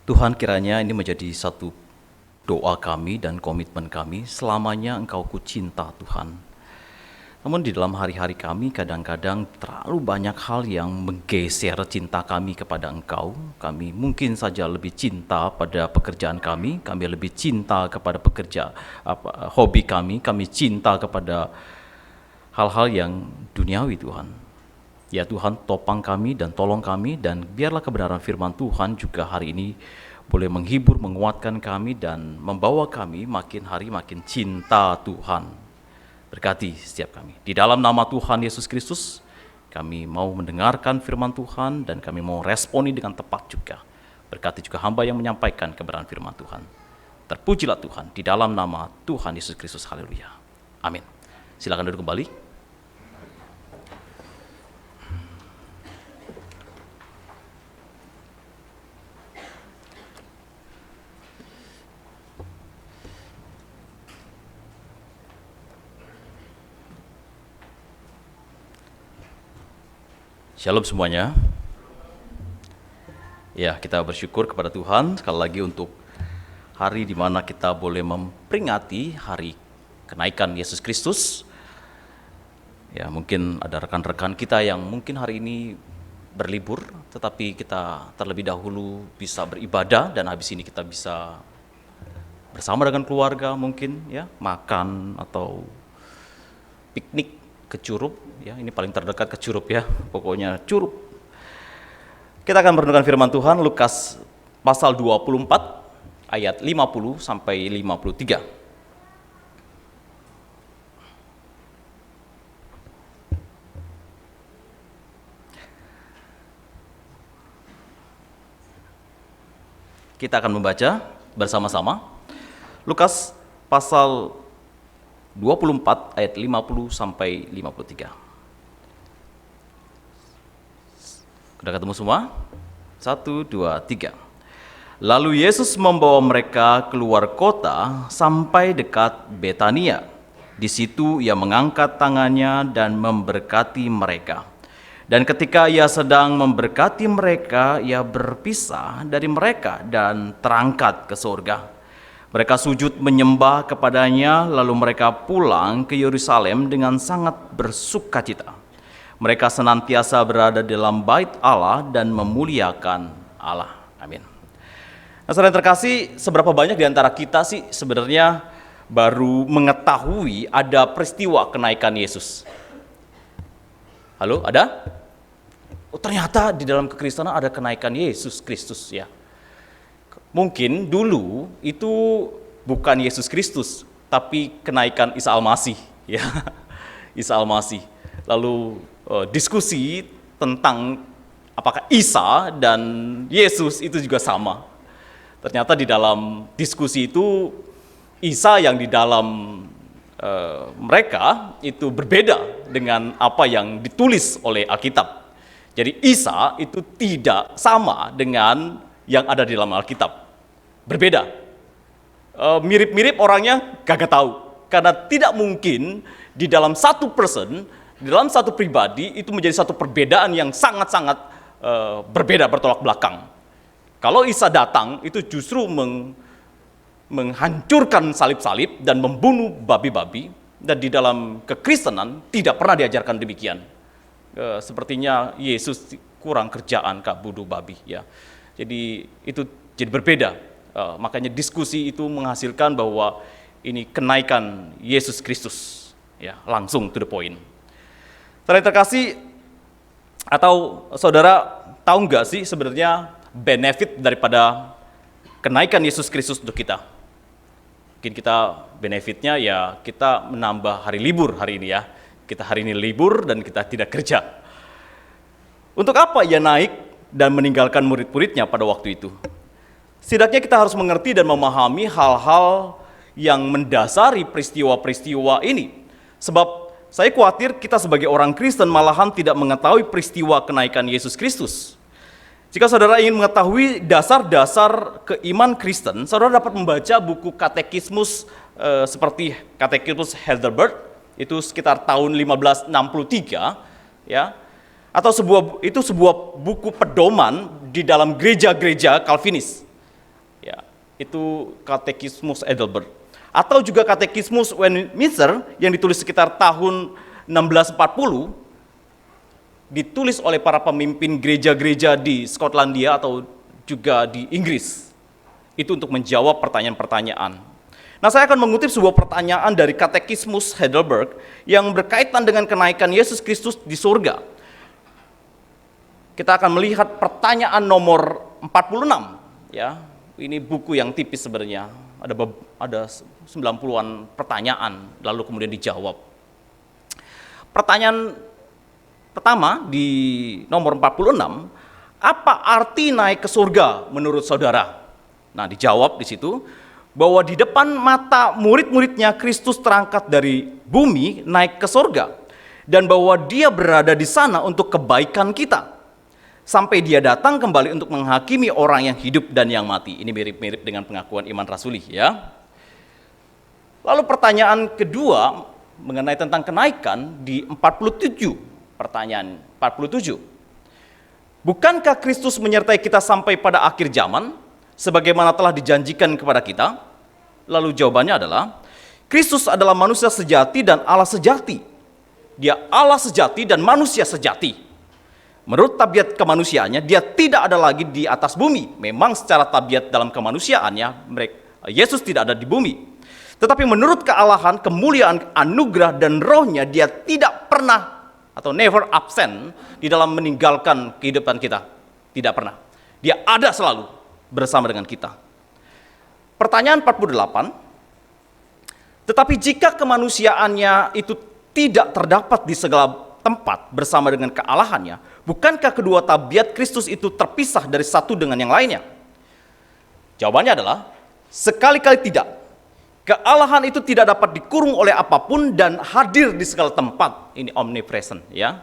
Tuhan, kiranya ini menjadi satu doa kami dan komitmen kami, selamanya Engkau ku cinta Tuhan. Namun di dalam hari-hari kami kadang-kadang terlalu banyak hal yang menggeser cinta kami kepada Engkau. Kami mungkin saja lebih cinta pada pekerjaan kami lebih cinta kepada hobi kami cinta kepada hal-hal yang duniawi Tuhan. Ya Tuhan, topang kami dan tolong kami, dan biarlah kebenaran firman Tuhan juga hari ini boleh menghibur, menguatkan kami, dan membawa kami makin hari makin cinta Tuhan. Berkati setiap kami. Di dalam nama Tuhan Yesus Kristus, kami mau mendengarkan firman Tuhan dan kami mau responi dengan tepat juga. Berkati juga hamba yang menyampaikan kebenaran firman Tuhan. Terpujilah Tuhan di dalam nama Tuhan Yesus Kristus. Haleluya. Amin. Silakan duduk kembali. Shalom semuanya. Ya, kita bersyukur kepada Tuhan sekali lagi untuk hari di mana kita boleh memperingati hari kenaikan Yesus Kristus. Ya, mungkin ada rekan-rekan kita yang mungkin hari ini berlibur, tetapi kita terlebih dahulu bisa beribadah dan habis ini kita bisa bersama dengan keluarga mungkin ya, makan atau piknik ke Curup, ya ini paling terdekat ke Curup ya, pokoknya Curup. Kita akan merenungkan firman Tuhan Lukas pasal 24 ayat 50 sampai 53. Kita akan membaca bersama-sama Lukas pasal 24 ayat 50 sampai 53. Sudah ketemu semua? 1, 2, 3. Lalu Yesus membawa mereka keluar kota sampai dekat Betania. Di situ ia mengangkat tangannya dan memberkati mereka. Dan ketika ia sedang memberkati mereka, ia berpisah dari mereka dan terangkat ke surga. Mereka sujud menyembah kepadanya, lalu mereka pulang ke Yerusalem dengan sangat bersukacita. Mereka senantiasa berada dalam bait Allah dan memuliakan Allah. Amin. Nah, saudara terkasih, seberapa banyak di antara kita sih sebenarnya baru mengetahui ada peristiwa kenaikan Yesus? Halo, ada? Oh, ternyata di dalam kekristenan ada kenaikan Yesus Kristus ya. Mungkin dulu itu bukan Yesus Kristus, tapi kenaikan Isa Al-Masih, ya, Isa Al-Masih. Lalu diskusi tentang apakah Isa dan Yesus itu juga sama. Ternyata di dalam diskusi itu Isa yang di dalam mereka itu berbeda dengan apa yang ditulis oleh Alkitab. Jadi Isa itu tidak sama dengan yang ada di dalam Alkitab. Berbeda, mirip-mirip orangnya kagak tahu, karena tidak mungkin di dalam satu person, di dalam satu pribadi itu menjadi satu perbedaan yang sangat-sangat berbeda, bertolak belakang. Kalau Isa datang itu justru menghancurkan salib-salib dan membunuh babi-babi, dan di dalam kekristenan tidak pernah diajarkan demikian. Sepertinya Yesus kurang kerjaan kak bunuh babi ya, jadi itu jadi berbeda. Makanya diskusi itu menghasilkan bahwa ini kenaikan Yesus Kristus, ya langsung to the point. Saudara terkasih, atau saudara tahu nggak sih sebenarnya benefit daripada kenaikan Yesus Kristus untuk kita? Mungkin kita benefitnya ya kita menambah hari libur hari ini ya. Kita hari ini libur dan kita tidak kerja. Untuk apa ia naik dan meninggalkan murid-muridnya pada waktu itu? Setidaknya kita harus mengerti dan memahami hal-hal yang mendasari peristiwa-peristiwa ini. Sebab saya khawatir kita sebagai orang Kristen malahan tidak mengetahui peristiwa kenaikan Yesus Kristus. Jika saudara ingin mengetahui dasar-dasar keiman Kristen, saudara dapat membaca buku katekismus seperti Katekismus Heidelberg, itu sekitar tahun 1563, ya. Atau sebuah buku pedoman di dalam gereja-gereja Calvinis. itu Katekismus Heidelberg. Atau juga Katekismus Westminster yang ditulis sekitar tahun 1640, ditulis oleh para pemimpin gereja-gereja di Skotlandia atau juga di Inggris. Itu untuk menjawab pertanyaan-pertanyaan. Nah, saya akan mengutip sebuah pertanyaan dari Katekismus Heidelberg yang berkaitan dengan kenaikan Yesus Kristus di surga. Kita akan melihat pertanyaan nomor 46, ya. Ini buku yang tipis sebenarnya. Ada 90-an pertanyaan lalu kemudian dijawab. Pertanyaan pertama di nomor 46, apa arti naik ke surga menurut saudara? Nah, dijawab di situ bahwa di depan mata murid-muridnya Kristus terangkat dari bumi naik ke surga dan bahwa dia berada di sana untuk kebaikan kita sampai dia datang kembali untuk menghakimi orang yang hidup dan yang mati. Ini mirip-mirip dengan pengakuan iman rasuli, ya. Lalu pertanyaan kedua mengenai tentang kenaikan di 47. Pertanyaan 47. Bukankah Kristus menyertai kita sampai pada akhir zaman sebagaimana telah dijanjikan kepada kita? Lalu jawabannya adalah Kristus adalah manusia sejati dan Allah sejati. Dia Allah sejati dan manusia sejati. Menurut tabiat kemanusiaannya, dia tidak ada lagi di atas bumi. Memang secara tabiat dalam kemanusiaannya, Yesus tidak ada di bumi. Tetapi menurut kealahan, kemuliaan, anugerah, dan rohnya, dia tidak pernah atau never absent di dalam meninggalkan kehidupan kita. Tidak pernah. Dia ada selalu bersama dengan kita. Pertanyaan 48, tetapi jika kemanusiaannya itu tidak terdapat di segala tempat bersama dengan kealahannya, bukankah kedua tabiat Kristus itu terpisah dari satu dengan yang lainnya? Jawabannya adalah, sekali-kali tidak. Kealahan itu tidak dapat dikurung oleh apapun dan hadir di segala tempat. Ini omnipresent, ya.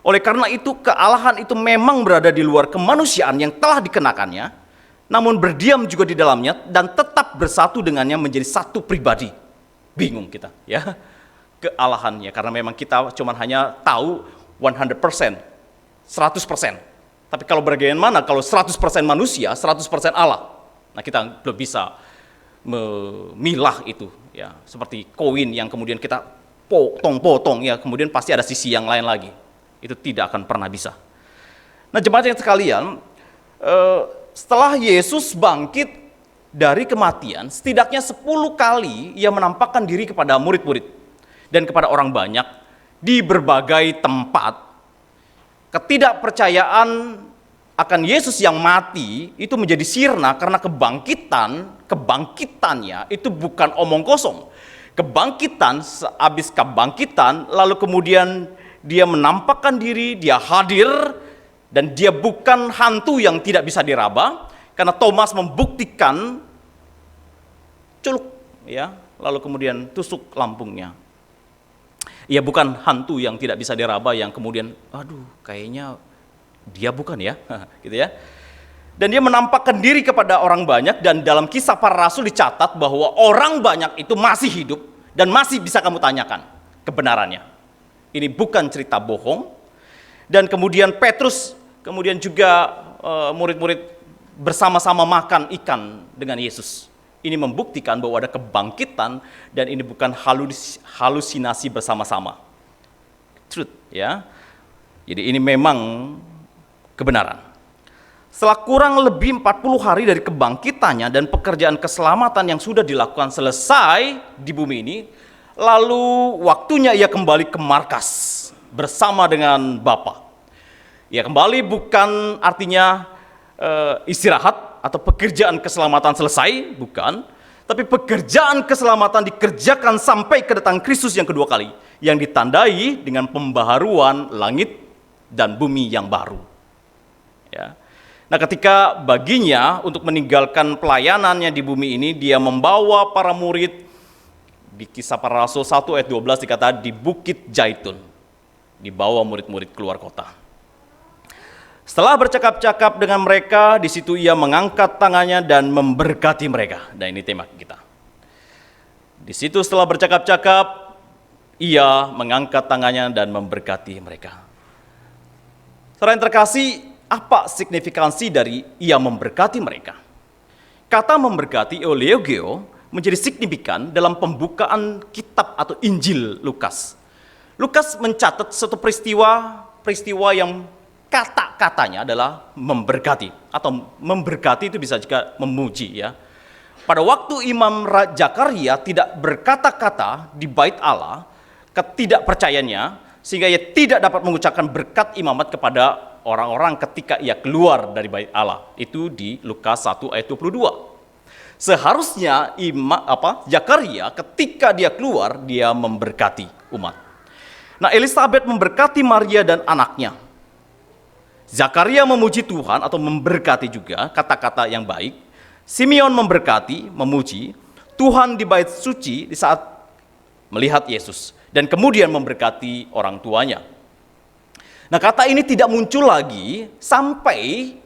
Oleh karena itu, kealahan itu memang berada di luar kemanusiaan yang telah dikenakannya, namun berdiam juga di dalamnya dan tetap bersatu dengannya menjadi satu pribadi. Bingung kita, ya. Kealahannya, karena memang kita cuma hanya tahu 100%, 100%. Tapi kalau bagaimana kalau 100% manusia, 100% Allah? Nah, kita belum bisa memilah itu, ya, seperti koin yang kemudian kita potong-potong, ya, kemudian pasti ada sisi yang lain lagi. Itu tidak akan pernah bisa. Nah, jemaat yang sekalian, setelah Yesus bangkit dari kematian, setidaknya 10 kali ia menampakkan diri kepada murid-murid dan kepada orang banyak di berbagai tempat. Ketidakpercayaan akan Yesus yang mati itu menjadi sirna karena kebangkitannya itu bukan omong kosong. Kebangkitan, sehabis kebangkitan, lalu kemudian dia menampakkan diri, dia hadir, dan dia bukan hantu yang tidak bisa diraba, karena Thomas membuktikan culuk, ya, lalu kemudian tusuk lambungnya. Ia bukan hantu yang tidak bisa diraba yang kemudian, aduh, kayaknya dia bukan, ya, gitu, ya. Dan dia menampakkan diri kepada orang banyak, dan dalam Kisah Para Rasul dicatat bahwa orang banyak itu masih hidup dan masih bisa kamu tanyakan kebenarannya. Ini bukan cerita bohong. Dan kemudian Petrus, kemudian juga murid-murid bersama-sama makan ikan dengan Yesus. Ini membuktikan bahwa ada kebangkitan dan ini bukan halusinasi bersama-sama. Truth, ya. Jadi ini memang kebenaran. Setelah kurang lebih 40 hari dari kebangkitannya dan pekerjaan keselamatan yang sudah dilakukan selesai di bumi ini, lalu waktunya ia kembali ke markas bersama dengan Bapa. Ia kembali bukan artinya istirahat atau pekerjaan keselamatan selesai, bukan. Tapi pekerjaan keselamatan dikerjakan sampai kedatangan Kristus yang kedua kali, yang ditandai dengan pembaharuan langit dan bumi yang baru. Ya. Nah, ketika baginya untuk meninggalkan pelayanannya di bumi ini, dia membawa para murid, di Kisah Para Rasul 1 ayat 12 dikatakan di Bukit Zaitun, dibawa murid-murid keluar kota. Setelah bercakap-cakap dengan mereka, di situ ia mengangkat tangannya dan memberkati mereka. Dan ini tema kita. Di situ setelah bercakap-cakap, ia mengangkat tangannya dan memberkati mereka. Saudara yang terkasih, apa signifikansi dari ia memberkati mereka? Kata memberkati eulogia menjadi signifikan dalam pembukaan kitab atau Injil Lukas. Lukas mencatat satu peristiwa yang kata-katanya adalah memberkati, atau memberkati itu bisa juga memuji ya. Pada waktu Imam Zakaria tidak berkata-kata di bait Allah, ketidakpercayaannya sehingga ia tidak dapat mengucapkan berkat imamat kepada orang-orang ketika ia keluar dari bait Allah. Itu di Lukas 1 ayat 22. Seharusnya Zakaria ketika dia keluar, dia memberkati umat. Nah, Elizabeth memberkati Maria dan anaknya. Zakaria memuji Tuhan atau memberkati juga, kata-kata yang baik. Simeon memberkati, memuji Tuhan di bait suci di saat melihat Yesus. Dan kemudian memberkati orang tuanya. Nah, kata ini tidak muncul lagi sampai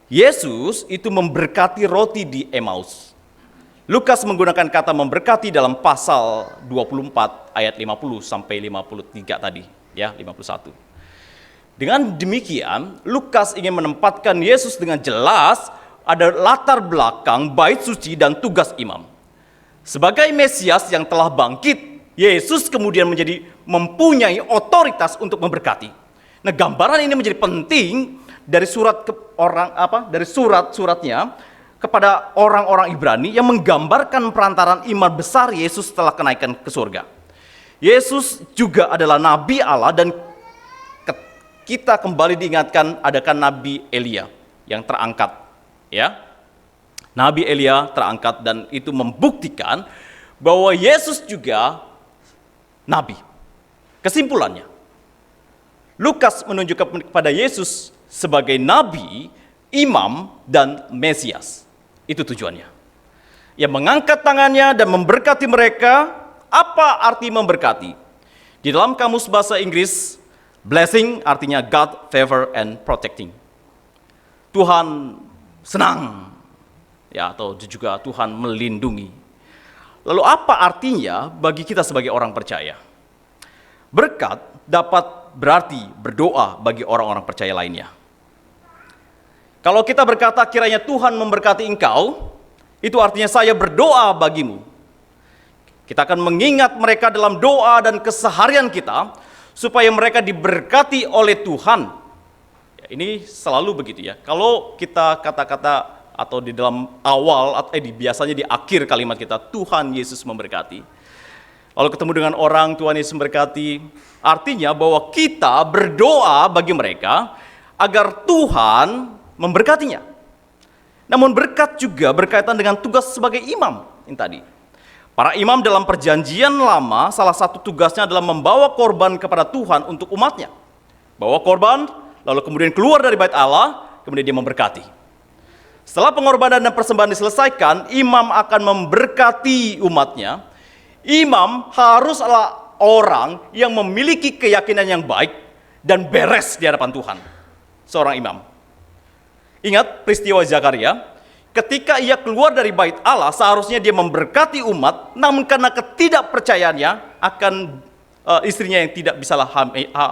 Yesus itu memberkati roti di Emmaus. Lukas menggunakan kata memberkati dalam pasal 24 ayat 50 sampai 53 tadi, ya, 51. Dengan demikian, Lukas ingin menempatkan Yesus dengan jelas ada latar belakang bait suci dan tugas imam. Sebagai Mesias yang telah bangkit, Yesus kemudian mempunyai otoritas untuk memberkati. Nah, gambaran ini menjadi penting dari surat-suratnya kepada orang-orang Ibrani yang menggambarkan perantaran iman besar Yesus setelah kenaikan ke surga. Yesus juga adalah nabi Allah, dan kita kembali diingatkan adakan Nabi Elia yang terangkat, ya. Nabi Elia terangkat, dan itu membuktikan bahwa Yesus juga nabi. Kesimpulannya, Lukas menunjukkan kepada Yesus sebagai nabi, imam, dan Mesias. Itu tujuannya. Ia mengangkat tangannya dan memberkati mereka. Apa arti memberkati? Di dalam kamus bahasa Inggris, blessing artinya God, favor, and protecting. Tuhan senang, ya, atau juga Tuhan melindungi. Lalu apa artinya bagi kita sebagai orang percaya? Berkat dapat berarti berdoa bagi orang-orang percaya lainnya. Kalau kita berkata kiranya Tuhan memberkati engkau, itu artinya saya berdoa bagimu. Kita akan mengingat mereka dalam doa dan keseharian kita, supaya mereka diberkati oleh Tuhan. Ya, ini selalu begitu ya. Kalau kita kata-kata atau di dalam awal, biasanya di akhir kalimat kita, Tuhan Yesus memberkati. Lalu ketemu dengan orang, Tuhan Yesus memberkati. Artinya bahwa kita berdoa bagi mereka agar Tuhan memberkatinya. Namun berkat juga berkaitan dengan tugas sebagai imam yang tadi. Para imam dalam perjanjian lama, salah satu tugasnya adalah membawa korban kepada Tuhan untuk umatnya. Bawa korban, lalu kemudian keluar dari bait Allah, kemudian dia memberkati. Setelah pengorbanan dan persembahan diselesaikan, imam akan memberkati umatnya. Imam haruslah orang yang memiliki keyakinan yang baik dan beres di hadapan Tuhan. Seorang imam. Ingat peristiwa Zakaria, ketika ia keluar dari bait Allah, seharusnya dia memberkati umat, namun karena ketidakpercayaannya akan istrinya yang tidak bisalah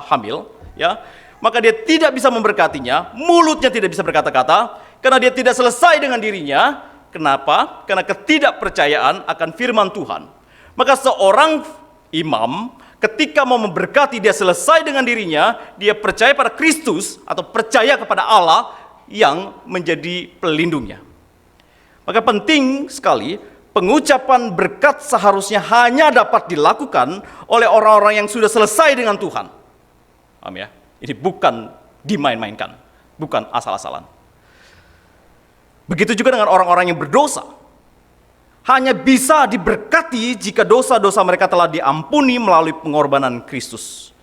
hamil, ya, maka dia tidak bisa memberkatinya, mulutnya tidak bisa berkata-kata, karena dia tidak selesai dengan dirinya. Kenapa? Karena ketidakpercayaan akan firman Tuhan. Maka seorang imam ketika mau memberkati, dia selesai dengan dirinya, dia percaya pada Kristus atau percaya kepada Allah yang menjadi pelindungnya. Maka penting sekali pengucapan berkat seharusnya hanya dapat dilakukan oleh orang-orang yang sudah selesai dengan Tuhan. Paham ya? Ini bukan dimain-mainkan, bukan asal-asalan. Begitu juga dengan orang-orang yang berdosa. Hanya bisa diberkati jika dosa-dosa mereka telah diampuni melalui pengorbanan Kristus.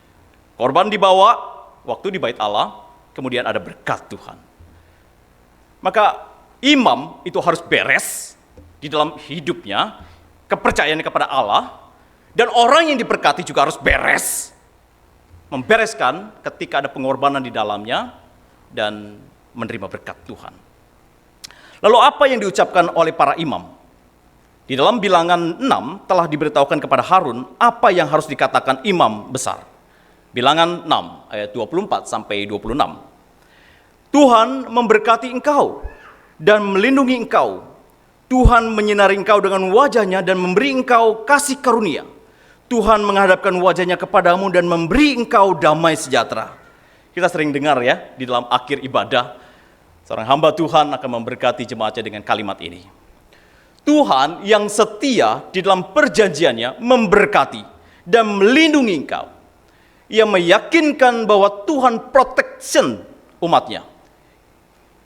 Korban dibawa waktu di bait Allah, kemudian ada berkat Tuhan. Maka imam itu harus beres di dalam hidupnya, kepercayaannya kepada Allah, dan orang yang diberkati juga harus beres, membereskan ketika ada pengorbanan di dalamnya dan menerima berkat Tuhan. Lalu apa yang diucapkan oleh para imam? Di dalam Bilangan 6 telah diberitahukan kepada Harun apa yang harus dikatakan imam besar. Bilangan 6 ayat 24 sampai 26. Tuhan memberkati engkau dan melindungi engkau. Tuhan menyinari engkau dengan wajahnya dan memberi engkau kasih karunia. Tuhan menghadapkan wajahnya kepadamu dan memberi engkau damai sejahtera. Kita sering dengar ya, di dalam akhir ibadah, seorang hamba Tuhan akan memberkati jemaatnya dengan kalimat ini. Tuhan yang setia di dalam perjanjiannya memberkati dan melindungi engkau. Ia meyakinkan bahwa Tuhan protection umatnya.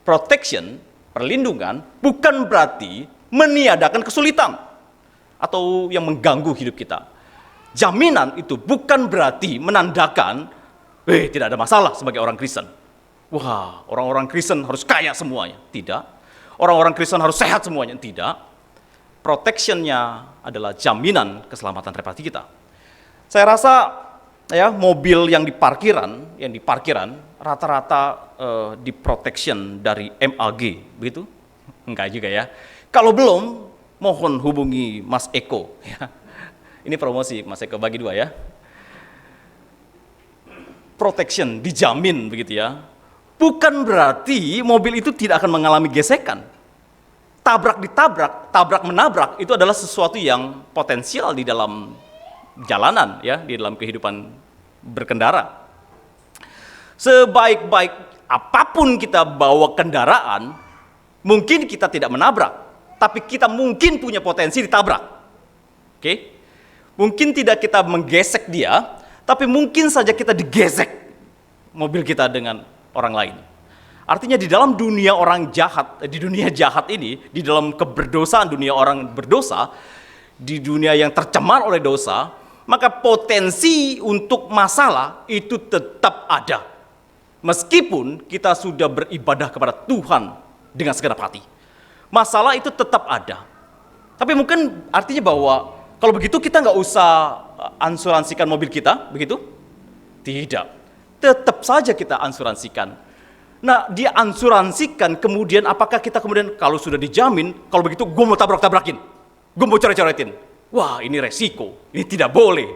Protection, perlindungan, bukan berarti meniadakan kesulitan atau yang mengganggu hidup kita. Jaminan itu bukan berarti menandakan tidak ada masalah sebagai orang Kristen. Wah, orang-orang Kristen harus kaya semuanya. Tidak. Orang-orang Kristen harus sehat semuanya. Tidak. Protection-nya adalah jaminan keselamatan pribadi kita. Saya rasa ya, mobil yang di parkiran rata-rata di protection dari MAG, begitu? Enggak juga ya. Kalau belum, mohon hubungi Mas Eko. Ini promosi Mas Eko, bagi 2 ya. Protection dijamin begitu ya. Bukan berarti mobil itu tidak akan mengalami gesekan. Tabrak menabrak itu adalah sesuatu yang potensial di dalam jalanan ya, di dalam kehidupan berkendara. Sebaik-baik apapun kita bawa kendaraan, mungkin kita tidak menabrak, tapi kita mungkin punya potensi ditabrak. Oke? Mungkin tidak kita menggesek dia, tapi mungkin saja kita digesek mobil kita dengan orang lain. Artinya di dalam dunia orang jahat, di dunia jahat ini, di dalam keberdosaan dunia orang berdosa, di dunia yang tercemar oleh dosa, maka potensi untuk masalah itu tetap ada. Meskipun kita sudah beribadah kepada Tuhan dengan segenap hati, masalah itu tetap ada. Tapi mungkin artinya bahwa kalau begitu kita nggak usah ansuransikan mobil kita, begitu? Tidak. Tetap saja kita ansuransikan. Nah, dia ansuransikan, kemudian apakah kita kemudian kalau sudah dijamin, kalau begitu gue mau tabrak-tabrakin, gue mau coret-coretin. Wah, ini resiko, ini tidak boleh.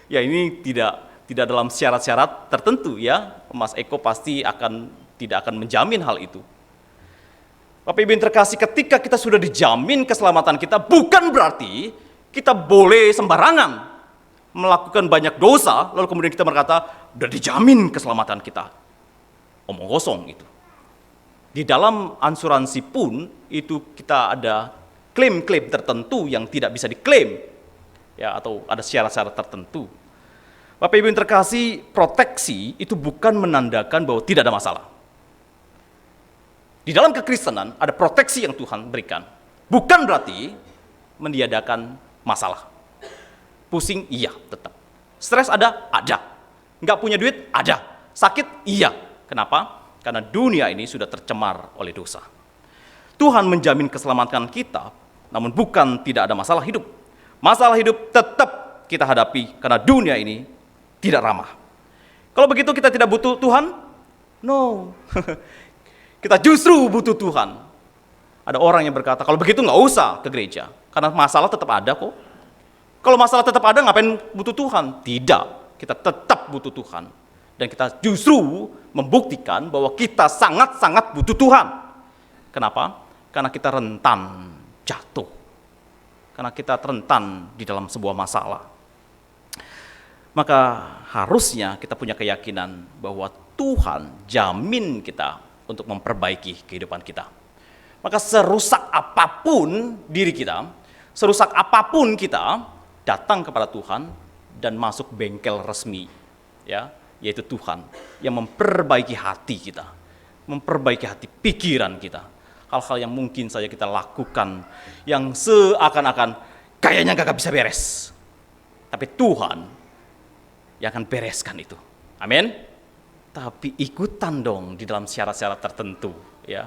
Ya, ini tidak dalam syarat-syarat tertentu ya. Mas Eko pasti tidak akan menjamin hal itu. Bapak Ibu yang terkasih, ketika kita sudah dijamin keselamatan kita, bukan berarti kita boleh sembarangan melakukan banyak dosa, lalu kemudian kita berkata, udah dijamin keselamatan kita. Omong kosong itu. Di dalam asuransi pun, itu kita ada klaim-klaim tertentu yang tidak bisa diklaim, ya, atau ada syarat-syarat tertentu. Bapak Ibu yang terkasih, proteksi itu bukan menandakan bahwa tidak ada masalah. Di dalam kekristenan ada proteksi yang Tuhan berikan. Bukan berarti meniadakan masalah. Pusing, iya, tetap. Stres ada? Ada. Nggak punya duit? Ada. Sakit? Iya. Kenapa? Karena dunia ini sudah tercemar oleh dosa. Tuhan menjamin keselamatan kita, namun bukan tidak ada masalah hidup. Masalah hidup tetap kita hadapi, karena dunia ini tidak ramah. Kalau begitu kita tidak butuh Tuhan? No. Kita justru butuh Tuhan. Ada orang yang berkata, kalau begitu nggak usah ke gereja, karena masalah tetap ada kok. Kalau masalah tetap ada, ngapain butuh Tuhan? Tidak, kita tetap butuh Tuhan. Dan kita justru membuktikan bahwa kita sangat-sangat butuh Tuhan. Kenapa? Karena kita rentan jatuh. Karena kita rentan di dalam sebuah masalah. Maka harusnya kita punya keyakinan bahwa Tuhan jamin kita untuk memperbaiki kehidupan kita. Maka serusak apapun diri kita, serusak apapun kita, datang kepada Tuhan dan masuk bengkel resmi, ya, yaitu Tuhan yang memperbaiki hati kita, memperbaiki hati pikiran kita. Hal-hal yang mungkin saja kita lakukan yang seakan-akan kayaknya gak bisa beres, tapi Tuhan yang akan bereskan itu. Amin. Tapi ikutan dong di dalam syarat-syarat tertentu, ya,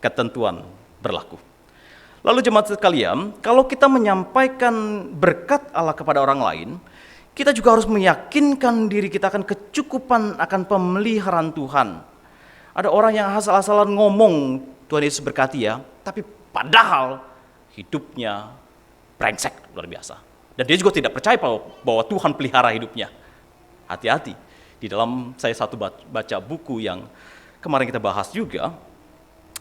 ketentuan berlaku. Lalu jemaat sekalian, kalau kita menyampaikan berkat Allah kepada orang lain, kita juga harus meyakinkan diri kita akan kecukupan akan pemeliharaan Tuhan. Ada orang yang asal-asalan ngomong, Tuhan Yesus berkati ya, tapi padahal hidupnya brengsek luar biasa. Dan dia juga tidak percaya bahwa Tuhan pelihara hidupnya. Hati-hati. Di dalam saya baca buku yang kemarin kita bahas juga,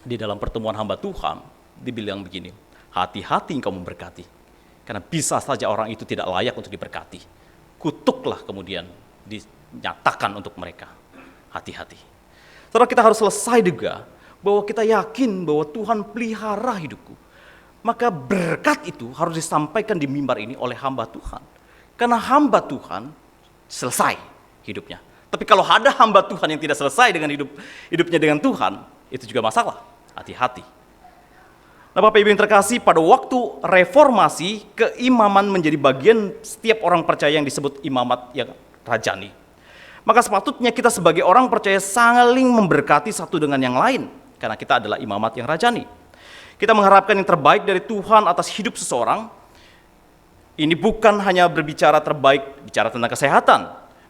di dalam pertemuan hamba Tuhan, dibilang begini, hati-hati engkau memberkati. Karena bisa saja orang itu tidak layak untuk diberkati. Kutuklah kemudian dinyatakan untuk mereka. Hati-hati. Saudara, kita harus selesai juga bahwa kita yakin bahwa Tuhan pelihara hidupku. Maka berkat itu harus disampaikan di mimbar ini oleh hamba Tuhan. Karena hamba Tuhan selesai hidupnya. Tapi kalau ada hamba Tuhan yang tidak selesai dengan hidupnya dengan Tuhan, itu juga masalah. Hati-hati. Nah, Bapak Ibu yang terkasih, pada waktu reformasi, keimaman menjadi bagian setiap orang percaya yang disebut imamat yang rajani. Maka sepatutnya kita sebagai orang percaya saling memberkati satu dengan yang lain, karena kita adalah imamat yang rajani. Kita mengharapkan yang terbaik dari Tuhan atas hidup seseorang. Ini bukan hanya berbicara terbaik, bicara tentang kesehatan,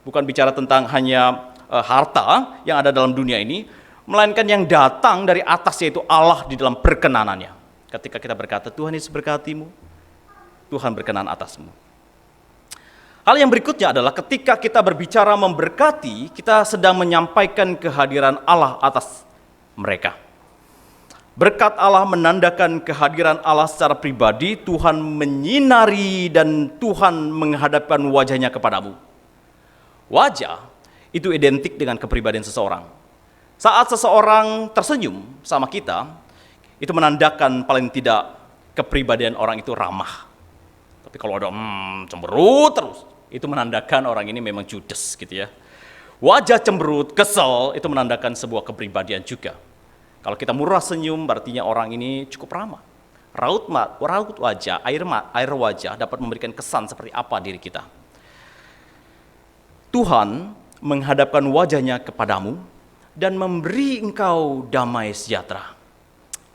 bukan bicara tentang hanya harta yang ada dalam dunia ini, melainkan yang datang dari atas, yaitu Allah di dalam perkenanannya. Ketika kita berkata, Tuhan Yesus berkatimu, Tuhan berkenan atasmu. Hal yang berikutnya adalah ketika kita berbicara memberkati, kita sedang menyampaikan kehadiran Allah atas mereka. Berkat Allah menandakan kehadiran Allah secara pribadi, Tuhan menyinari dan Tuhan menghadapkan wajahnya kepadamu. Wajah itu identik dengan kepribadian seseorang. Saat seseorang tersenyum sama kita, itu menandakan paling tidak kepribadian orang itu ramah. Tapi kalau ada cemberut terus, itu menandakan orang ini memang judes gitu ya. Wajah cemberut, kesel, itu menandakan sebuah kepribadian juga. Kalau kita murah senyum, berarti orang ini cukup ramah. Raut wajah, air wajah dapat memberikan kesan seperti apa diri kita. Tuhan menghadapkan wajahnya kepadamu dan memberi engkau damai sejahtera.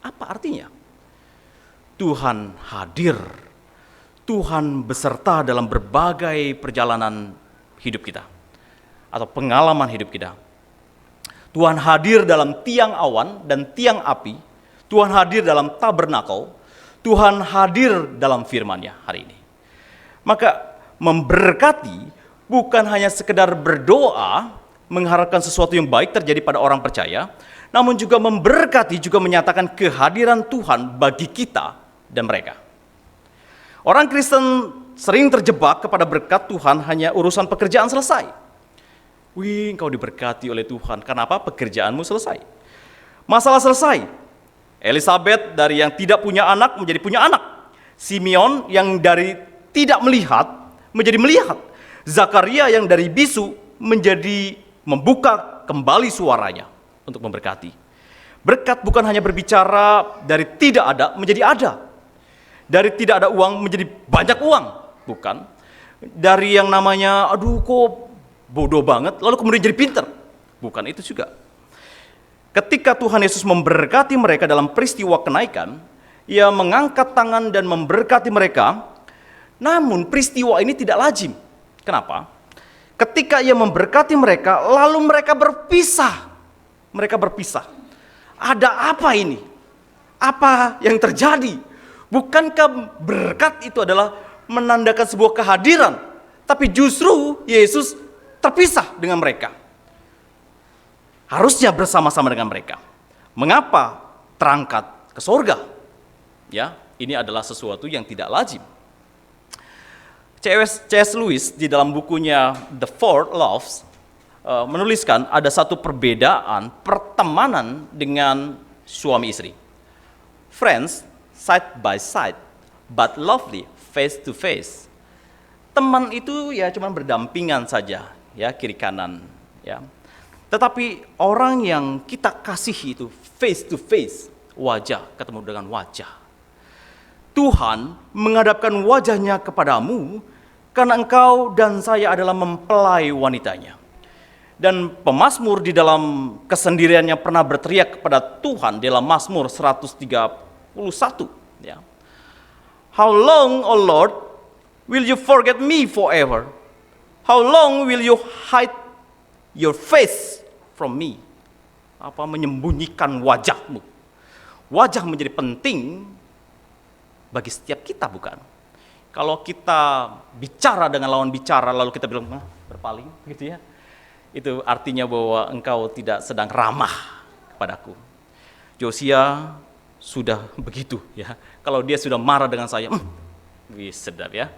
Apa artinya? Tuhan hadir. Tuhan beserta dalam berbagai perjalanan hidup kita atau pengalaman hidup kita. Tuhan hadir dalam tiang awan dan tiang api. Tuhan hadir dalam tabernakel. Tuhan hadir dalam firman-Nya hari ini. Maka memberkati bukan hanya sekedar berdoa, mengharapkan sesuatu yang baik terjadi pada orang percaya, namun juga memberkati, juga menyatakan kehadiran Tuhan bagi kita dan mereka. Orang Kristen sering terjebak kepada berkat Tuhan hanya urusan pekerjaan selesai. Wih, engkau diberkati oleh Tuhan. Kenapa? Pekerjaanmu selesai. Masalah selesai. Elizabeth dari yang tidak punya anak menjadi punya anak. Simeon yang dari tidak melihat menjadi melihat. Zakaria yang dari bisu menjadi membuka kembali suaranya untuk memberkati. Berkat bukan hanya berbicara dari tidak ada menjadi ada. Dari tidak ada uang menjadi banyak uang. Bukan. Dari yang namanya, aduh kok bodoh banget, lalu kemudian jadi pinter. Bukan itu juga. Ketika Tuhan Yesus memberkati mereka dalam peristiwa kenaikan, Ia mengangkat tangan dan memberkati mereka, namun peristiwa ini tidak lazim. Kenapa? Ketika Ia memberkati mereka, lalu mereka berpisah. Mereka berpisah. Ada apa ini? Apa yang terjadi? Bukankah berkat itu adalah menandakan sebuah kehadiran? Tapi justru Yesus terpisah dengan mereka. Harusnya bersama-sama dengan mereka. Mengapa terangkat ke surga? Ya, ini adalah sesuatu yang tidak lazim. C.S. Lewis di dalam bukunya The Four Loves menuliskan ada satu perbedaan pertemanan dengan suami istri. Friends side by side, but lovely face to face. Teman itu ya cuma berdampingan saja, ya kiri kanan, ya. Tetapi orang yang kita kasihi itu face to face, wajah ketemu dengan wajah. Tuhan menghadapkan wajahnya kepadamu karena engkau dan saya adalah mempelai wanitanya. Dan pemazmur di dalam kesendiriannya pernah berteriak kepada Tuhan dalam Mazmur 131, ya. How long, O Lord, will you forget me forever? How long will you hide your face from me? Apa menyembunyikan wajahmu? Wajah menjadi penting bagi setiap kita, bukan? Kalau kita bicara dengan lawan bicara lalu kita bilang berpaling, gitu ya. Itu artinya bahwa engkau tidak sedang ramah kepadaku. Yosia sudah begitu ya. Kalau dia sudah marah dengan saya, wih sedap ya.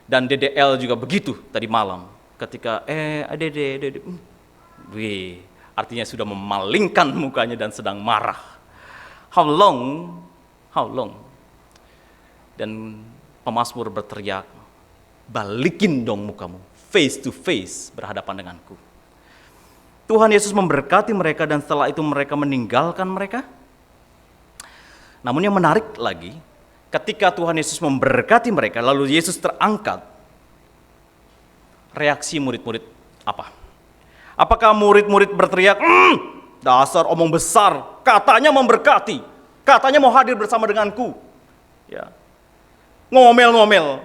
Dan DDL juga begitu tadi malam. Ketika Dede, wih, artinya sudah memalingkan mukanya dan sedang marah. How long? Dan pemazmur berteriak, balikin dong mukamu, face to face, berhadapan denganku. Tuhan Yesus memberkati mereka dan setelah itu mereka meninggalkan mereka. Namun yang menarik lagi, ketika Tuhan Yesus memberkati mereka, lalu Yesus terangkat, reaksi murid-murid apa? Apakah murid-murid berteriak, dasar omong besar, katanya memberkati, katanya mau hadir bersama denganku. Ya. Ngomel-ngomel,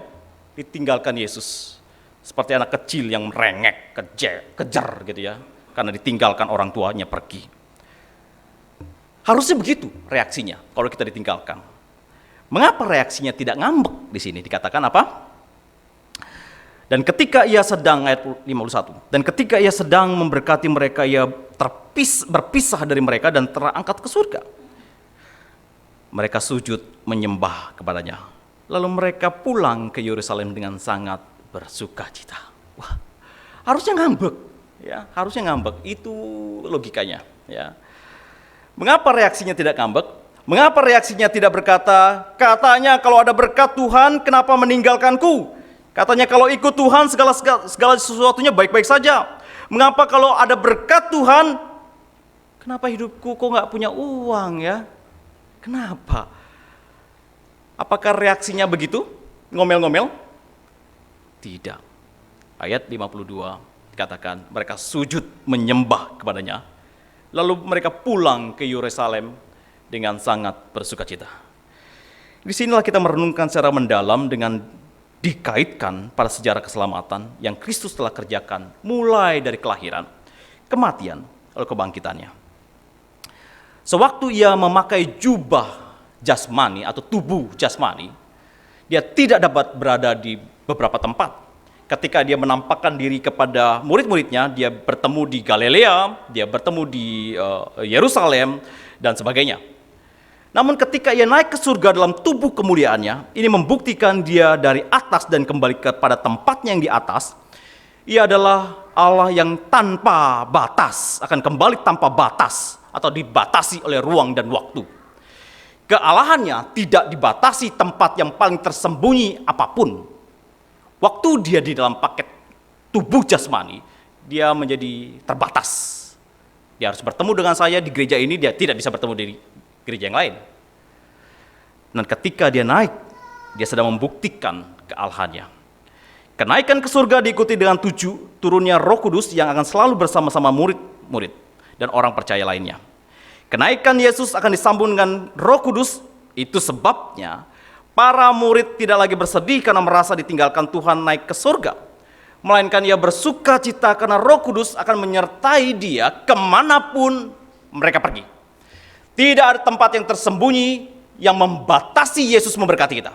ditinggalkan Yesus. Seperti anak kecil yang merengek, kejar gitu ya, karena ditinggalkan orang tuanya pergi. Harusnya begitu reaksinya kalau kita ditinggalkan. Mengapa reaksinya tidak ngambek di sini? Dikatakan apa? Dan ketika ia sedang, ayat 51, dan ketika ia sedang memberkati mereka, ia berpisah dari mereka dan terangkat ke surga. Mereka sujud menyembah kepadanya. Lalu mereka pulang ke Yerusalem dengan sangat bersukacita. Wah, harusnya ngambek, ya, harusnya ngambek. Itu logikanya, ya. Mengapa reaksinya tidak ngambek? Mengapa reaksinya tidak berkata, katanya kalau ada berkat Tuhan, kenapa meninggalkanku? Katanya kalau ikut Tuhan segala sesuatunya baik-baik saja. Mengapa kalau ada berkat Tuhan, kenapa hidupku kok nggak punya uang ya? Kenapa? Apakah reaksinya begitu? Ngomel-ngomel? Tidak. Ayat 52 dikatakan mereka sujud menyembah kepadanya. Lalu mereka pulang ke Yerusalem dengan sangat bersukacita. Disinilah kita merenungkan secara mendalam dengan dikaitkan pada sejarah keselamatan yang Kristus telah kerjakan mulai dari kelahiran, kematian, lalu kebangkitannya. Sewaktu ia memakai jubah jasmani atau tubuh jasmani, dia tidak dapat berada di beberapa tempat. Ketika dia menampakkan diri kepada murid-muridnya, dia bertemu di Galilea, dia bertemu di Yerusalem, dan sebagainya. Namun ketika ia naik ke surga dalam tubuh kemuliaannya, ini membuktikan dia dari atas dan kembali kepada tempatnya yang di atas. Ia adalah Allah yang tanpa batas, akan kembali tanpa batas, atau dibatasi oleh ruang dan waktu. Kealahannya tidak dibatasi tempat yang paling tersembunyi apapun. Waktu dia di dalam paket tubuh jasmani, dia menjadi terbatas. Dia harus bertemu dengan saya di gereja ini, dia tidak bisa bertemu di gereja yang lain. Dan ketika dia naik, dia sedang membuktikan kealahannya. Kenaikan ke surga diikuti dengan turunnya Roh Kudus yang akan selalu bersama-sama murid-murid dan orang percaya lainnya. Kenaikan Yesus akan disambung dengan Roh Kudus, itu sebabnya para murid tidak lagi bersedih karena merasa ditinggalkan Tuhan naik ke surga, melainkan ia bersuka cita karena Roh Kudus akan menyertai dia kemanapun mereka pergi. Tidak ada tempat yang tersembunyi yang membatasi Yesus memberkati kita.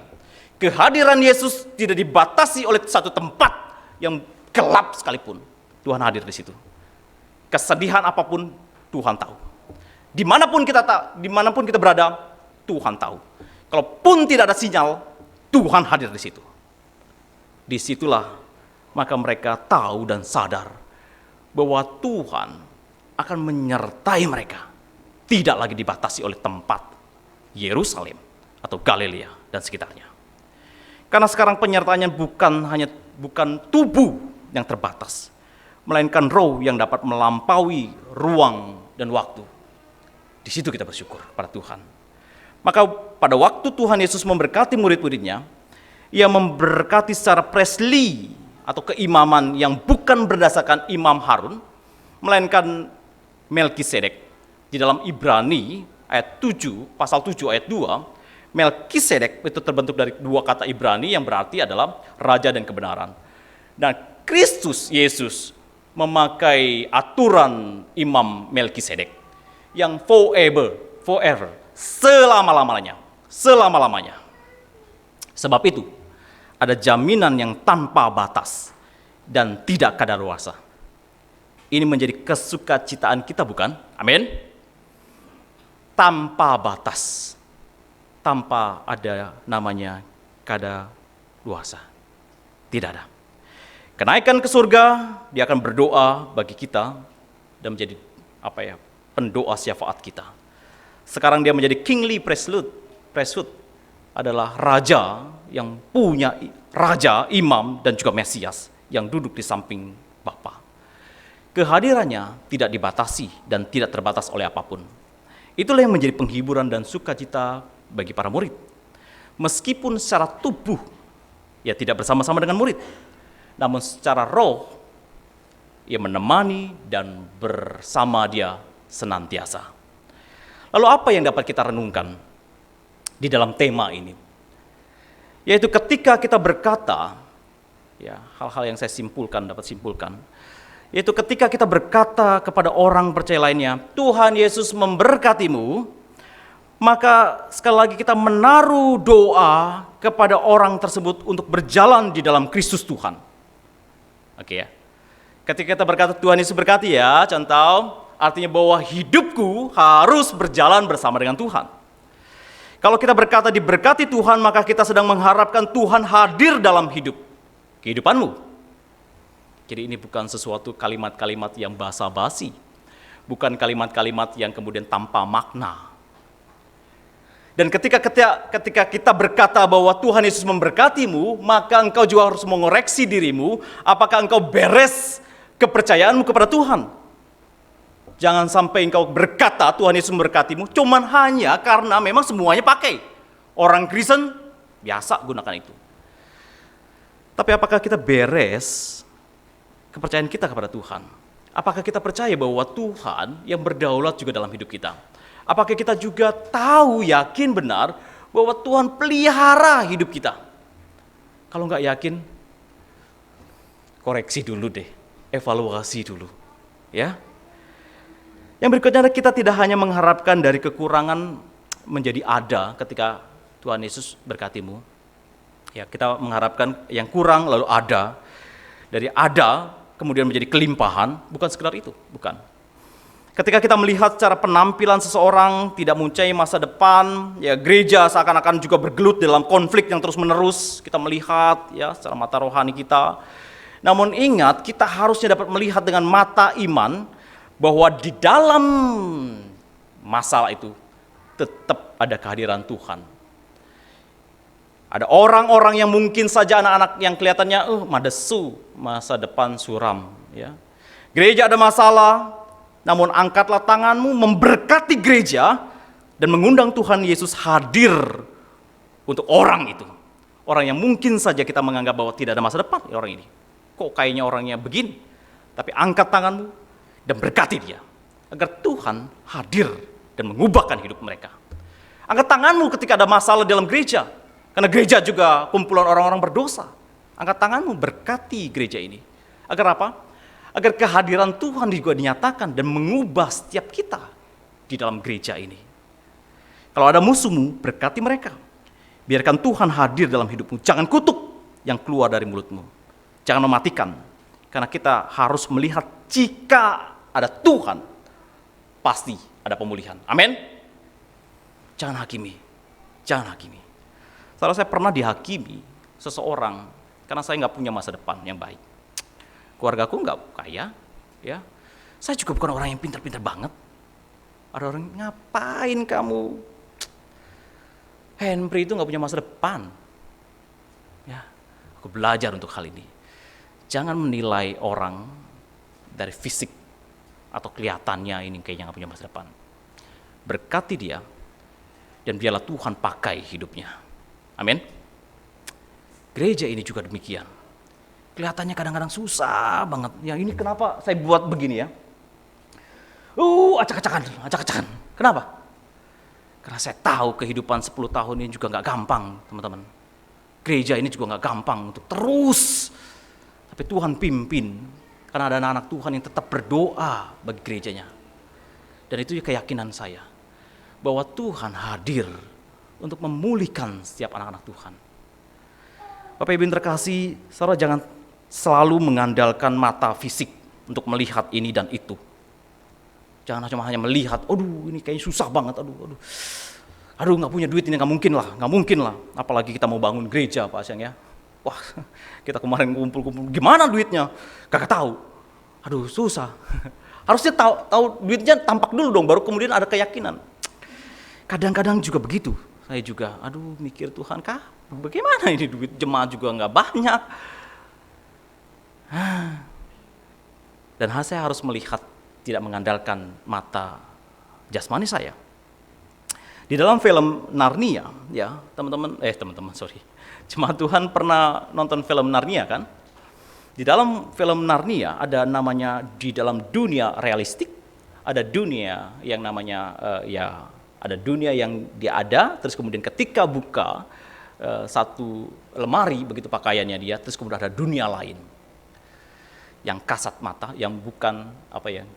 Kehadiran Yesus tidak dibatasi oleh satu tempat yang gelap sekalipun. Tuhan hadir di situ. Kesedihan apapun Tuhan tahu. Dimanapun kita berada, Tuhan tahu. Kalaupun tidak ada sinyal, Tuhan hadir di situ. Disitulah maka mereka tahu dan sadar bahwa Tuhan akan menyertai mereka. Tidak lagi dibatasi oleh tempat Yerusalem atau Galilea dan sekitarnya. Karena sekarang penyertaannya bukan tubuh yang terbatas, melainkan roh yang dapat melampaui ruang dan waktu. Di situ kita bersyukur pada Tuhan. Maka pada waktu Tuhan Yesus memberkati murid-muridnya, ia memberkati secara presli atau keimaman yang bukan berdasarkan Imam Harun, melainkan Melkisedek. Di dalam Ibrani ayat 7, pasal 7 ayat 2, Melkisedek itu terbentuk dari dua kata Ibrani yang berarti adalah raja dan kebenaran. Dan Kristus Yesus memakai aturan Imam Melkisedek yang forever, selama-lamanya. Sebab itu, ada jaminan yang tanpa batas dan tidak kadaluarsa. Ini menjadi kesukacitaan kita, bukan? Amin. tanpa batas, tanpa ada namanya kadaluarsa. Tidak ada. Kenaikan ke surga, dia akan berdoa bagi kita dan menjadi pendoa syafaat kita. Sekarang dia menjadi kingly priesthood adalah raja yang punya raja, imam, dan juga Mesias yang duduk di samping Bapa. Kehadirannya tidak dibatasi dan tidak terbatas oleh apapun. Itulah yang menjadi penghiburan dan sukacita bagi para murid. Meskipun secara tubuh, ia tidak bersama-sama dengan murid, namun secara roh, ia menemani dan bersama dia senantiasa. Lalu apa yang dapat kita renungkan di dalam tema ini? Yaitu ketika kita berkata, ya, hal-hal yang saya dapat simpulkan, yaitu ketika kita berkata kepada orang percaya lainnya, Tuhan Yesus memberkatimu, maka sekali lagi kita menaruh doa kepada orang tersebut untuk berjalan di dalam Kristus Tuhan. Oke ya. Ketika kita berkata Tuhan Yesus berkati ya, contoh, artinya bahwa hidupku harus berjalan bersama dengan Tuhan. Kalau kita berkata diberkati Tuhan, maka kita sedang mengharapkan Tuhan hadir dalam kehidupanmu. Jadi ini bukan sesuatu kalimat-kalimat yang basa-basi, bukan kalimat-kalimat yang kemudian tanpa makna. Dan ketika kita berkata bahwa Tuhan Yesus memberkatimu, maka engkau juga harus mengoreksi dirimu, apakah engkau beres kepercayaanmu kepada Tuhan. Jangan sampai engkau berkata Tuhan Yesus memberkatimu, cuman hanya karena memang semuanya pakai. Orang Kristen biasa gunakan itu. Tapi apakah kita beres kepercayaan kita kepada Tuhan? Apakah kita percaya bahwa Tuhan yang berdaulat juga dalam hidup kita? Apakah kita juga tahu, yakin benar bahwa Tuhan pelihara hidup kita? Kalau nggak yakin, koreksi dulu deh, evaluasi dulu, ya. Yang berikutnya, kita tidak hanya mengharapkan dari kekurangan menjadi ada ketika Tuhan Yesus berkatimu. Ya, kita mengharapkan yang kurang lalu ada, dari ada kemudian menjadi kelimpahan, bukan sekedar itu, bukan. Ketika kita melihat cara penampilan seseorang tidak mempunyai masa depan, ya gereja seakan-akan juga bergelut dalam konflik yang terus-menerus. Kita melihat ya secara mata rohani kita. Namun ingat, kita harusnya dapat melihat dengan mata iman bahwa di dalam masalah itu tetap ada kehadiran Tuhan. Ada orang-orang yang mungkin saja anak-anak yang kelihatannya madesu, masa depan suram, ya. Gereja ada masalah, namun angkatlah tanganmu memberkati gereja dan mengundang Tuhan Yesus hadir untuk orang itu. Orang yang mungkin saja kita menganggap bahwa tidak ada masa depan orang ini. Kok kayaknya orangnya begini? Tapi angkat tanganmu dan berkati dia agar Tuhan hadir dan mengubahkan hidup mereka. Angkat tanganmu ketika ada masalah dalam gereja, karena gereja juga kumpulan orang-orang berdosa. Angkat tanganmu berkati gereja ini. Agar apa? Agar kehadiran Tuhan juga dinyatakan dan mengubah setiap kita di dalam gereja ini. Kalau ada musuhmu, berkati mereka. Biarkan Tuhan hadir dalam hidupmu. Jangan kutuk yang keluar dari mulutmu. Jangan mematikan. Karena kita harus melihat jika ada Tuhan, pasti ada pemulihan. Amin. Jangan hakimi. Jangan hakimi. Saudara, saya pernah dihakimi seseorang karena saya nggak punya masa depan yang baik. Keluargaku nggak kaya, ya. Saya juga bukan orang yang pintar-pintar banget. Ada orang, ngapain kamu? Henry itu nggak punya masa depan. Ya, aku belajar untuk hal ini. Jangan menilai orang dari fisik atau kelihatannya ini kayaknya nggak punya masa depan. Berkati dia dan biarlah Tuhan pakai hidupnya. Amin. Gereja ini juga demikian. Kelihatannya kadang-kadang susah banget. Yang ini kenapa saya buat begini ya? Acak-acakan. Kenapa? Karena saya tahu kehidupan 10 tahun ini juga nggak gampang, teman-teman. Gereja ini juga nggak gampang untuk terus. Tapi Tuhan pimpin. Karena ada anak-anak Tuhan yang tetap berdoa bagi gerejanya. Dan itu keyakinan saya. Bahwa Tuhan hadir untuk memulihkan setiap anak-anak Tuhan. Bapak Ibu yang terkasih, saudara jangan selalu mengandalkan mata fisik untuk melihat ini dan itu. Jangan cuma hanya melihat, aduh ini kayaknya susah banget, aduh nggak punya duit ini, nggak mungkin lah. Apalagi kita mau bangun gereja Pak Asyang ya. Wah, kita kemarin kumpul-kumpul, gimana duitnya? Kagak tahu. Aduh susah. Harusnya tahu duitnya tampak dulu dong, baru kemudian ada keyakinan. Kadang-kadang juga begitu. Saya juga, aduh mikir Tuhan bagaimana ini duit jemaat juga nggak banyak. Dan saya harus melihat, tidak mengandalkan mata jasmani saya. Di dalam film Narnia, ya teman-teman, jemaat Tuhan pernah nonton film Narnia kan? Di dalam film Narnia ada namanya, di dalam dunia realistik, ada dunia yang namanya ada dunia yang dia ada, terus kemudian ketika buka satu lemari begitu pakaiannya dia, terus kemudian ada dunia lain yang kasat mata, yang bukan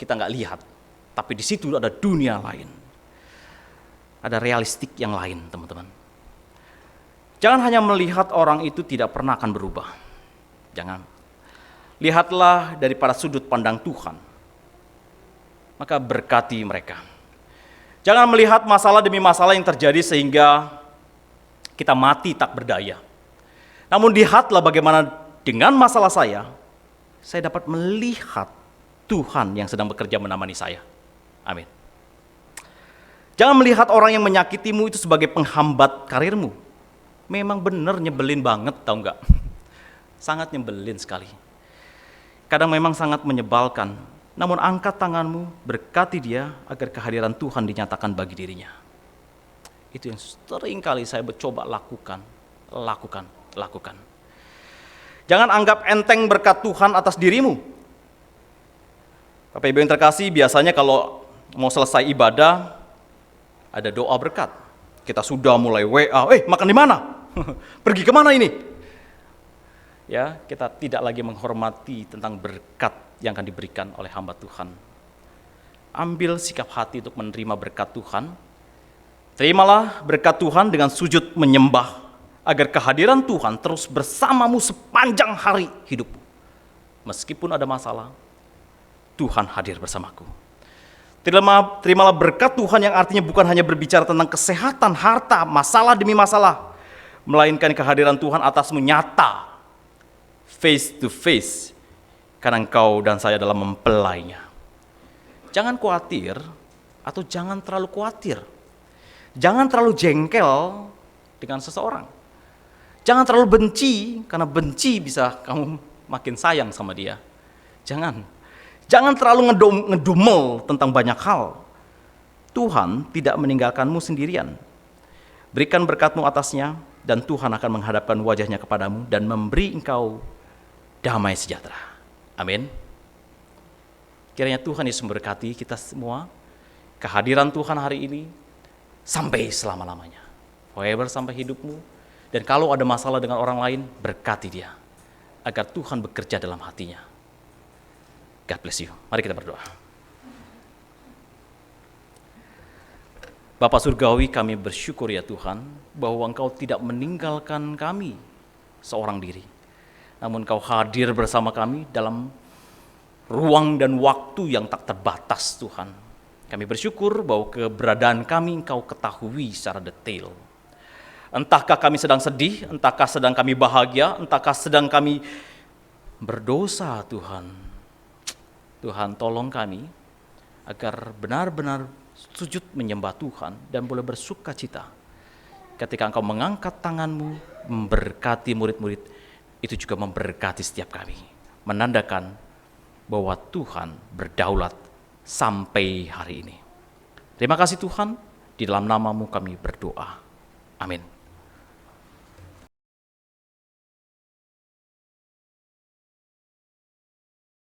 kita nggak lihat, tapi di situ ada dunia lain, ada realistik yang lain, teman-teman. Jangan hanya melihat orang itu tidak pernah akan berubah, jangan. Lihatlah daripada sudut pandang Tuhan, maka berkati mereka. Jangan melihat masalah demi masalah yang terjadi sehingga kita mati tak berdaya. Namun lihatlah bagaimana dengan masalah saya dapat melihat Tuhan yang sedang bekerja menemani saya. Amin. Jangan melihat orang yang menyakitimu itu sebagai penghambat karirmu. Memang benar nyebelin banget, tahu nggak? Sangat nyebelin sekali. Kadang memang sangat menyebalkan. Namun angkat tanganmu, berkati dia agar kehadiran Tuhan dinyatakan bagi dirinya. Itu yang sering kali saya coba lakukan. Jangan anggap enteng berkat Tuhan atas dirimu. Bapak Ibu yang terkasih, biasanya kalau mau selesai ibadah, ada doa berkat. Kita sudah mulai WA, makan di mana? Pergi kemana ini? Ya, kita tidak lagi menghormati tentang berkat yang akan diberikan oleh hamba Tuhan. Ambil sikap hati untuk menerima berkat Tuhan. Terimalah berkat Tuhan dengan sujud menyembah, agar kehadiran Tuhan terus bersamamu sepanjang hari hidupmu. Meskipun ada masalah, Tuhan hadir bersamaku. Terimalah berkat Tuhan yang artinya bukan hanya berbicara tentang kesehatan, harta, masalah demi masalah, melainkan kehadiran Tuhan atasmu nyata, face to face, karena engkau dan saya dalam mempelainya. Jangan khawatir, atau jangan terlalu khawatir. Jangan terlalu jengkel dengan seseorang. Jangan terlalu benci, karena benci bisa kamu makin sayang sama dia. Jangan terlalu ngedumel tentang banyak hal. Tuhan tidak meninggalkanmu sendirian. Berikan berkatmu atasnya, dan Tuhan akan menghadapkan wajahnya kepadamu dan memberi engkau damai sejahtera. Amin. Kiranya Tuhan Yesus memberkati kita semua. Kehadiran Tuhan hari ini sampai selama-lamanya. Forever sampai hidupmu. Dan kalau ada masalah dengan orang lain, berkati dia, agar Tuhan bekerja dalam hatinya. God bless you. Mari kita berdoa. Bapa Surgawi, kami bersyukur ya Tuhan, bahwa Engkau tidak meninggalkan kami seorang diri. Namun Engkau hadir bersama kami dalam ruang dan waktu yang tak terbatas Tuhan. Kami bersyukur bahwa keberadaan kami Engkau ketahui secara detail. Entahkah kami sedang sedih, entahkah sedang kami bahagia, entahkah sedang kami berdosa Tuhan. Tuhan tolong kami agar benar-benar sujud menyembah Tuhan dan boleh bersuka cita. Ketika Engkau mengangkat tanganmu, memberkati murid-murid, itu juga memberkati setiap kami. Menandakan bahwa Tuhan berdaulat sampai hari ini. Terima kasih Tuhan, di dalam nama-Mu kami berdoa. Amin.